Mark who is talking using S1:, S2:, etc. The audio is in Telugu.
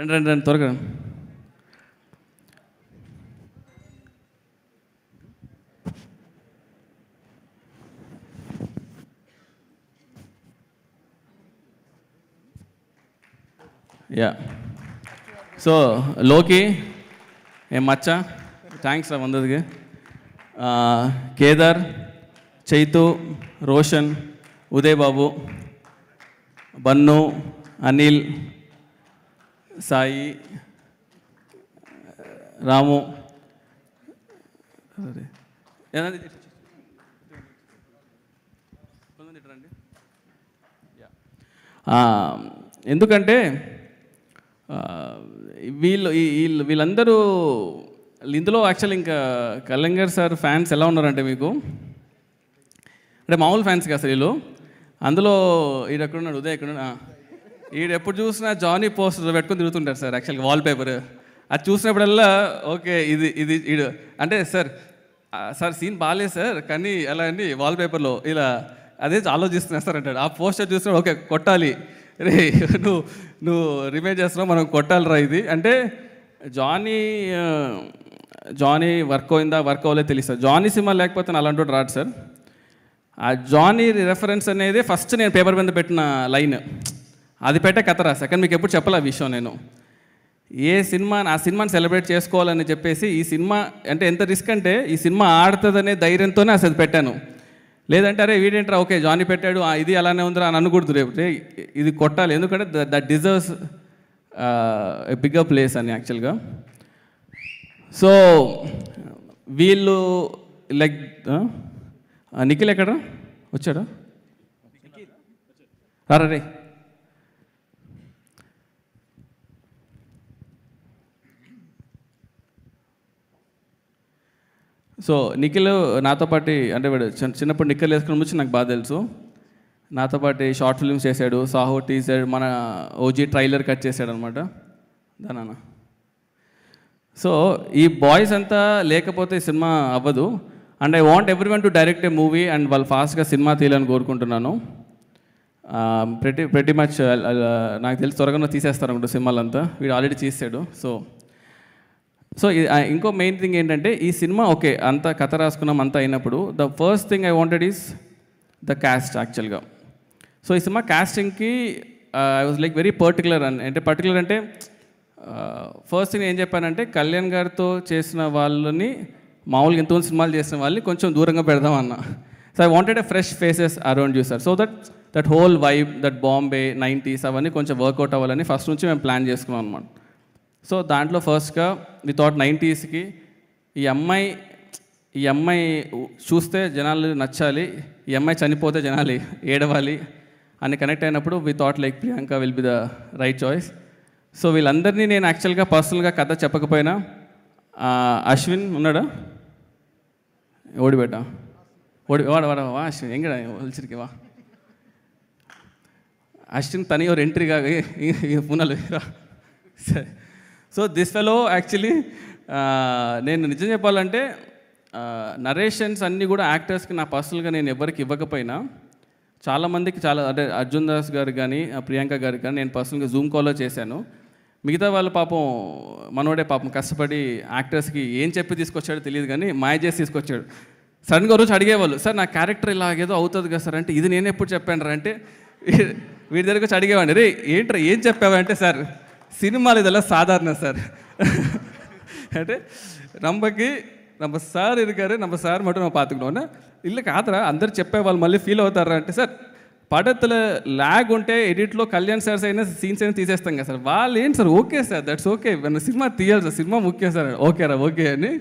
S1: రండి రండి రండి త్వరగా. యా సో లోకి ఏం మచ్చా థ్యాంక్స్ రా వందదికి. కేదార్, చైతు, రోషన్, ఉదయ్ బాబు, బన్ను, అనిల్, సాయి, రాము, ఎందుకంటే వీళ్ళందరూ ఇందులో యాక్చువల్ ఇంకా కళ్యాణ్ గారు సార్ ఫ్యాన్స్ ఎలా ఉన్నారంటే మీకు అంటే మామూలు ఫ్యాన్స్ కదా అసలు వీళ్ళు. అందులో ఈడు ఎక్కడున్నాడు, ఉదయ్ ఎక్కడున్నాడు, ఈడు ఎప్పుడు చూసినా జానీ పోస్టర్ పెట్టుకొని తిరుగుతుంటారు సార్. యాక్చువల్గా వాల్పేపర్ అది చూసినప్పుడల్లా ఓకే ఇది ఇది ఈడు అంటే సార్ సీన్ బాగాలేదు సార్ కానీ ఎలా అండి వాల్పేపర్లో ఇలా అదే ఆలోచిస్తున్నా సార్ అంటాడు. ఆ పోస్టర్ చూసినా ఓకే కొట్టాలి రే నువ్వు రిమైండ్ చేస్తున్నావు మనం కొట్టాలిరా ఇది అంటే. జానీ వర్క్ వర్క్ అవ్వలేదు తెలుసు. జానీ సినిమా లేకపోతే అలాంటి రాడు సార్. ఆ జానీ రెఫరెన్స్ అనేది ఫస్ట్ నేను పేపర్ మీద పెట్టిన లైన్ అది పెట్టే కథరా. సెకండ్ మీకు ఎప్పుడు చెప్పాలి ఆ విషయం. నేను ఆ సినిమాని సెలబ్రేట్ చేసుకోవాలని చెప్పేసి ఈ సినిమా అంటే ఎంత రిస్క్ అంటే ఈ సినిమా ఆడుతుందనే ధైర్యంతోనే అసలు పెట్టాను. లేదంటే అరే వీడేంట్రా ఓకే జానీ పెట్టాడు ఇది అలానే ఉందిరా అని అనకూడదు. రేపు ఇది కొట్టాలి ఎందుకంటే that deserves a bigger place అని యాక్చువల్గా. సో వీళ్ళు లైక్ నిఖిల్ ఎక్కడ వచ్చాడా రారా రే. సో నిఖిల్ నాతో పాటు అంటే వాడు చిన్నప్పుడు నిక్కర్లు వేసుకుని వచ్చి నాకు బాగా తెలుసు. నాతో పాటు షార్ట్ ఫిల్మ్స్ చేశాడు, సాహో టీజర్, మన ఓజీ ట్రైలర్ కట్ చేశాడు అనమాట దానా. సో ఈ బాయ్స్ అంతా లేకపోతే సినిమా అవ్వదు. And I want everyone to direct A movie and వాళ్ళు ఫాస్ట్గా సినిమా తీయాలని కోరుకుంటున్నాను. pretty మచ్ నాకు తెలిసి త్వరగా తీసేస్తారు అనుకుంటా సినిమాలంతా. వీడు ఆల్రెడీ చేసాడు. సో ఇంకో మెయిన్ థింగ్ ఏంటంటే ఈ సినిమా ఓకే అంత కథ రాసుకున్నాం అంతా అయినప్పుడు the first thing I wanted is the cast యాక్చువల్గా. సో ఈ సినిమా క్యాస్టింగ్కి I was like very particular అంటే ఫస్ట్ థింగ్ ఏం చెప్పానంటే కళ్యాణ్ గారితో చేసిన వాళ్ళని మామూలుగా ఎంతో సినిమాలు చేసిన వాళ్ళని కొంచెం దూరంగా పెడదాం అన్న. So I wanted a fresh faces around you sir. So that whole vibe that Bombay 90s అవన్నీ కొంచెం వర్కౌట్ అవ్వాలని ఫస్ట్ నుంచి మేము ప్లాన్ చేసుకున్నాం అనమాట. సో దాంట్లో ఫస్ట్గా వి థాట్ 90sకి ఈ అమ్మాయి చూస్తే జనాలు నచ్చాలి, ఈ అమ్మాయి చనిపోతే జనాలు ఏడవాలి అని కనెక్ట్ అయినప్పుడు we thought like Priyanka will be the right choice. So వీళ్ళందరినీ నేను యాక్చువల్గా పర్సనల్గా కథ చెప్పకపోయినా అశ్విన్ ఉన్నాడా ఓడిబెట్టా వాడా వా అశ్విన్ ఎంగడా ఒలిచిరికి వా అశ్విన్ తనయో ఎంట్రీగా పునలు సరే. సో దిస్ ఫెలో యాక్చువల్లీ నేను నిజం చెప్పాలంటే నరేషన్స్ అన్నీ కూడా యాక్టర్స్కి నా పర్సనల్గా నేను ఎవరికి ఇవ్వకపోయినా చాలామందికి అంటే అర్జున్ దాస్ గారు కానీ ప్రియాంక గారికి కానీ నేను పర్సనల్గా జూమ్ కాల్లో చేశాను. మిగతా వాళ్ళు పాపం మనోడే పాపం కష్టపడి యాక్టర్స్కి ఏం చెప్పి తీసుకొచ్చాడో తెలియదు కానీ మాయ చేసి తీసుకొచ్చాడు. సడన్గా రోజు అడిగేవాళ్ళు సార్ నా క్యారెక్టర్ ఇలాగేదో అవుతుంది కదా సార్ అంటే ఇది నేను ఎప్పుడు చెప్పాను రా అంటే వీడి దగ్గరకు వచ్చి అడిగేవాడిని రే ఏంట్రా ఏం చెప్పావంటే సార్ సినిమాలు ఇదెல்லாம் సాధారణ సార్ అంటే நம்ம சார் இருக்காரு நம்ம சார் மட்டும் நம்ம பார்த்துக்கணும்னா இல்லை కాదురా అందరు చెప్పేవాళ్ళు మళ్ళీ ఫీల్ అవుతారా అంటే సార్ పడతల ల్యాగ్ ఉంటే ఎడిట్లో కళ్యాణ్ సార్స్ అయినా సీన్స్ అయినా తీసేస్తాం కదా సార్. వాళ్ళు ఏంటి sir okay sir that's okay cinema తీయాలి సార్ సినిమా ముఖ్యం సార్ ఓకేరా ఓకే అని